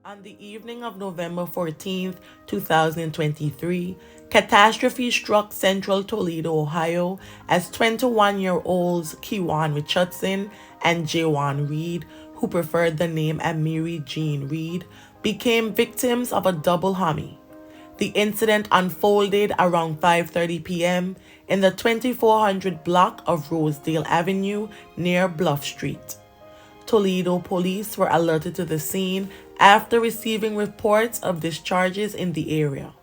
On the evening of November 14th, 2023, catastrophe struck central Toledo, Ohio, as 21-year-olds Kewan Richardson and Jaywan Reed, who preferred the name Amiri Jean Reed, became victims of a double homie. The incident unfolded around 5:30 p.m. in the 2400 block of Rosedale Avenue near Bluff Street. Toledo police were alerted to the scene after receiving reports of discharges in the area.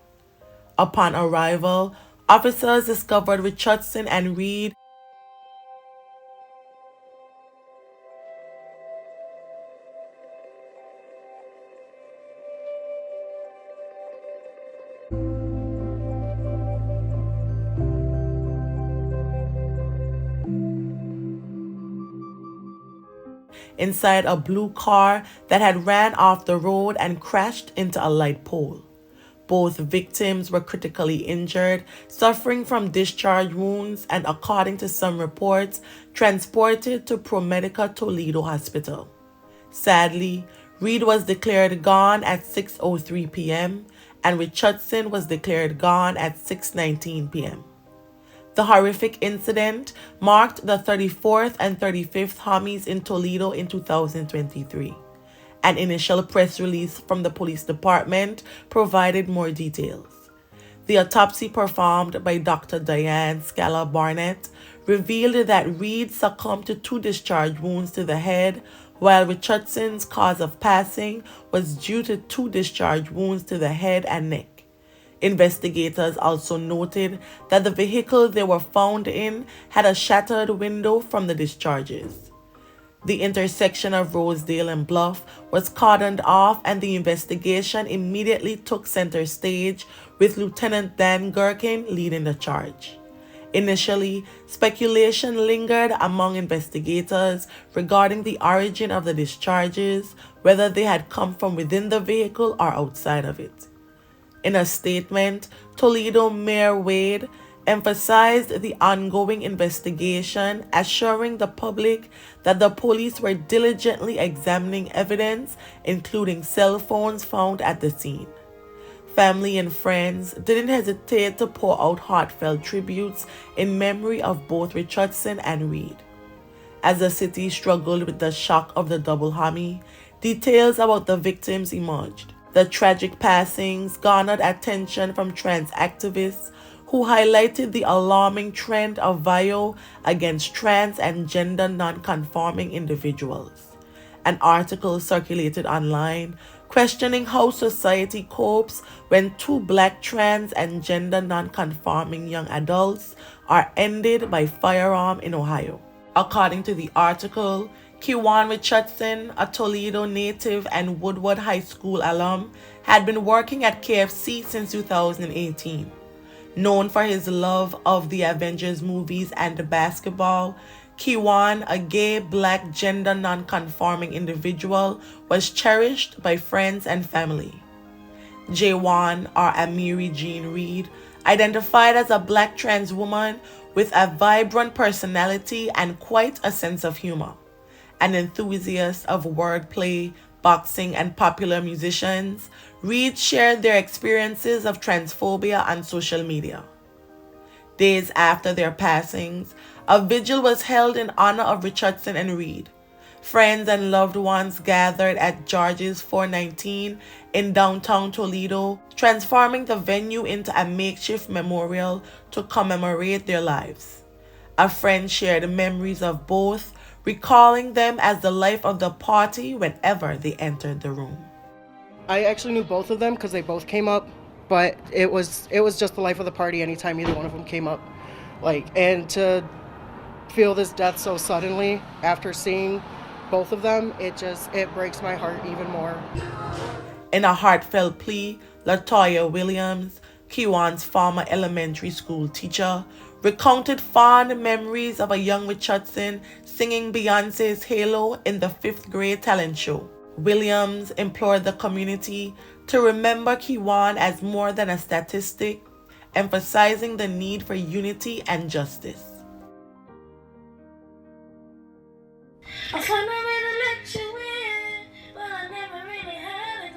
Upon arrival, officers discovered Richardson and Reed inside a blue car that had ran off the road and crashed into a light pole. Both victims were critically injured, suffering from discharge wounds, and according to some reports, transported to ProMedica Toledo Hospital. Sadly, Reed was declared gone at 6:03 p.m. and Richardson was declared gone at 6:19 p.m. The horrific incident marked the 34th and 35th homies in Toledo in 2023. An initial press release from the police department provided more details. The autopsy performed by Dr. Diane Scala Barnett revealed that Reed succumbed to two discharge wounds to the head, while Richardson's cause of passing was due to two discharge wounds to the head and neck. Investigators also noted that the vehicle they were found in had a shattered window from the discharges. The intersection of Rosedale and Bluff was cordoned off, and the investigation immediately took center stage, with Lieutenant Dan Gherkin leading the charge. Initially, speculation lingered among investigators regarding the origin of the discharges, whether they had come from within the vehicle or outside of it. In a statement, Toledo Mayor Wade emphasized the ongoing investigation, assuring the public that the police were diligently examining evidence, including cell phones found at the scene. Family and friends didn't hesitate to pour out heartfelt tributes in memory of both Richardson and Reed. As the city struggled with the shock of the double homie, details about the victims emerged. The tragic passings garnered attention from trans activists who highlighted the alarming trend of violence against trans and gender non-conforming individuals. An article circulated online questioning how society copes when two black trans and gender non-conforming young adults are ended by firearm in Ohio. According to the article, Kewan Richardson, a Toledo native and Woodward High School alum, had been working at KFC since 2018. Known for his love of the Avengers movies and basketball, Kewan, a gay black gender non-conforming individual, was cherished by friends and family. Jaywan, or Amiri Jean Reed, identified as a black trans woman with a vibrant personality and quite a sense of humor. An enthusiast of wordplay, boxing, and popular musicians, Reed shared their experiences of transphobia on social media. Days after their passings, a vigil was held in honor of Richardson and Reed. Friends and loved ones gathered at George's 419 in downtown Toledo, transforming the venue into a makeshift memorial to commemorate their lives. A friend shared memories of both, recalling them as the life of the party whenever they entered the room. I actually knew both of them because they both came up, but it was just the life of the party anytime either one of them came up. And to feel this death so suddenly after seeing both of them, it breaks my heart even more. In a heartfelt plea, Latoya Williams, Kewan's former elementary school teacher, recounted fond memories of a young Richardson singing Beyonce's Halo in the fifth grade talent show. Williams implored the community to remember Kewan as more than a statistic, emphasizing the need for unity and justice. I found a way to let you in, but I never really had a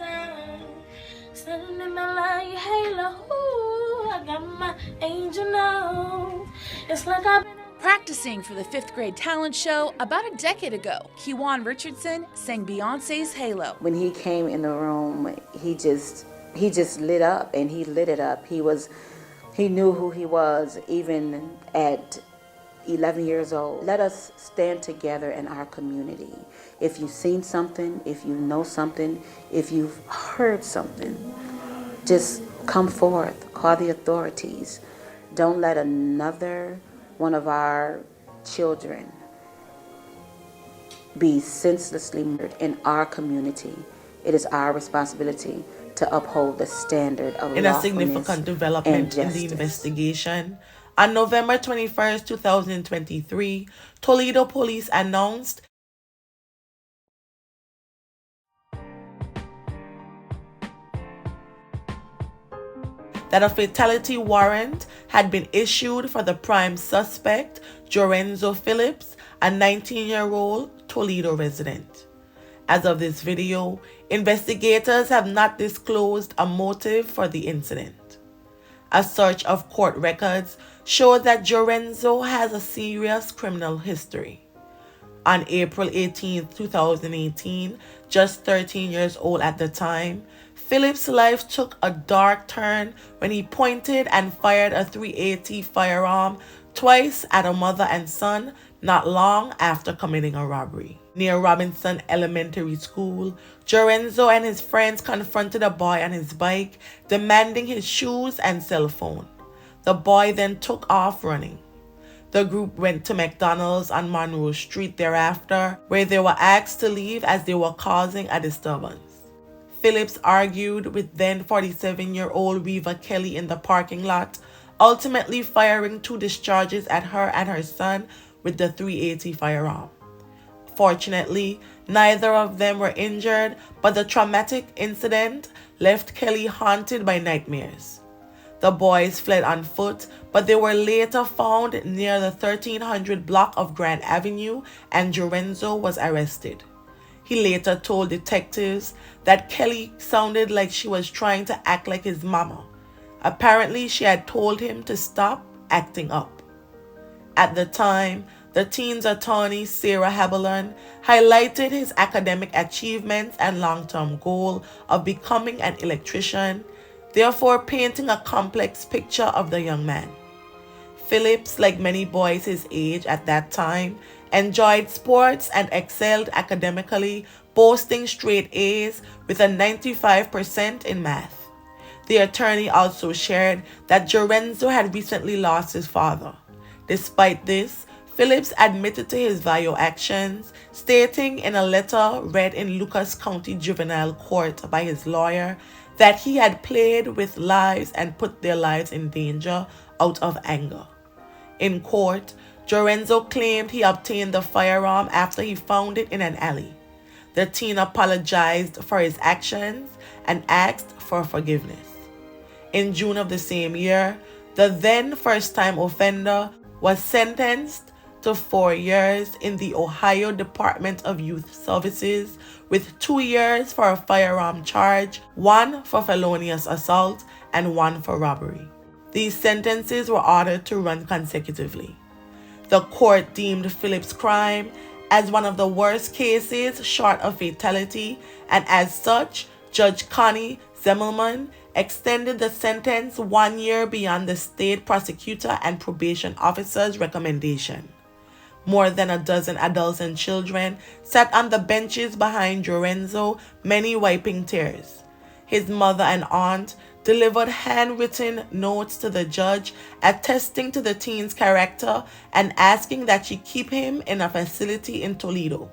Angel, no. It's like I've been Practicing for the 5th grade talent show about a decade ago, Kiwan Richardson sang Beyonce's Halo. When he came in the room, he just lit up, and he lit it up. He knew who he was even at 11 years old. Let us stand together in our community. If you've seen something, if you know something, if you've heard something, just come forth, call the authorities. Don't let another one of our children be senselessly murdered in our community. It is our responsibility to uphold the standard of In a lawfulness significant development and in the justice. investigation, on November 21st, 2023, Toledo police announced that a fatality warrant had been issued for the prime suspect, Jorenzo Phillips, a 19-year-old Toledo resident. As of this video, investigators have not disclosed a motive for the incident. A search of court records showed that Jorenzo has a serious criminal history. On April 18, 2018, just 13 years old at the time, Phillips' life took a dark turn when he pointed and fired a .380 firearm twice at a mother and son not long after committing a robbery. Near Robinson Elementary School, Jorenzo and his friends confronted a boy on his bike, demanding his shoes and cell phone. The boy then took off running. The group went to McDonald's on Monroe Street thereafter, where they were asked to leave as they were causing a disturbance. Phillips argued with then 47-year-old Reva Kelly in the parking lot, ultimately firing 2 discharges at her and her son with the .380 firearm. Fortunately, neither of them were injured, but the traumatic incident left Kelly haunted by nightmares. The boys fled on foot, but they were later found near the 1300 block of Grand Avenue, and Jorenzo was arrested. He later told detectives that Kelly sounded like she was trying to act like his mama. Apparently, she had told him to stop acting up. At the time, the teen's attorney, Sarah Haberlin, highlighted his academic achievements and long-term goal of becoming an electrician, therefore painting a complex picture of the young man. Phillips, like many boys his age at that time, enjoyed sports and excelled academically, boasting straight A's with a 95% in math. The attorney also shared that Jorenzo had recently lost his father. Despite this, Phillips admitted to his vile actions, stating in a letter read in Lucas County Juvenile Court by his lawyer that he had played with lives and put their lives in danger out of anger. In court, Jorenzo claimed he obtained the firearm after he found it in an alley. The teen apologized for his actions and asked for forgiveness. In June of the same year, the then first-time offender was sentenced to 4 years in the Ohio Department of Youth Services, with 2 years for a firearm charge, 1 for felonious assault, and 1 for robbery. These sentences were ordered to run consecutively. The court deemed Phillips' crime as one of the worst cases short of fatality, and as such, Judge Connie Zemmelman extended the sentence 1 year beyond the state prosecutor and probation officer's recommendation. More than a dozen adults and children sat on the benches behind Jorenzo, many wiping tears. His mother and aunt delivered handwritten notes to the judge attesting to the teen's character and asking that she keep him in a facility in Toledo.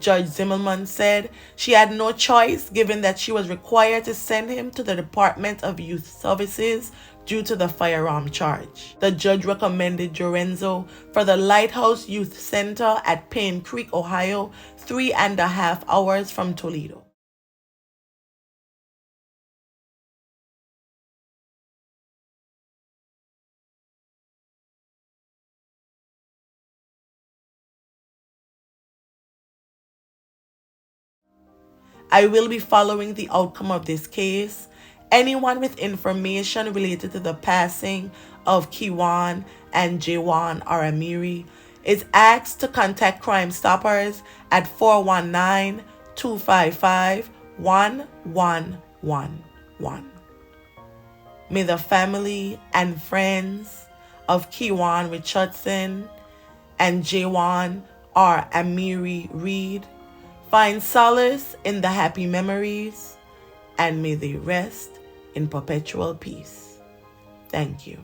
Judge Zimmerman said she had no choice given that she was required to send him to the Department of Youth Services due to the firearm charge. The judge recommended Jorenzo for the Lighthouse Youth Center at Payne Creek, Ohio, 3.5 hours from Toledo. I will be following the outcome of this case. Anyone with information related to the passing of Kiwan and Jaywan Aramiri is asked to contact Crime Stoppers at 419-255-1111. May the family and friends of Kiwan Richardson and Jaywan Amiri Reed find solace in the happy memories, and may they rest in perpetual peace. Thank you.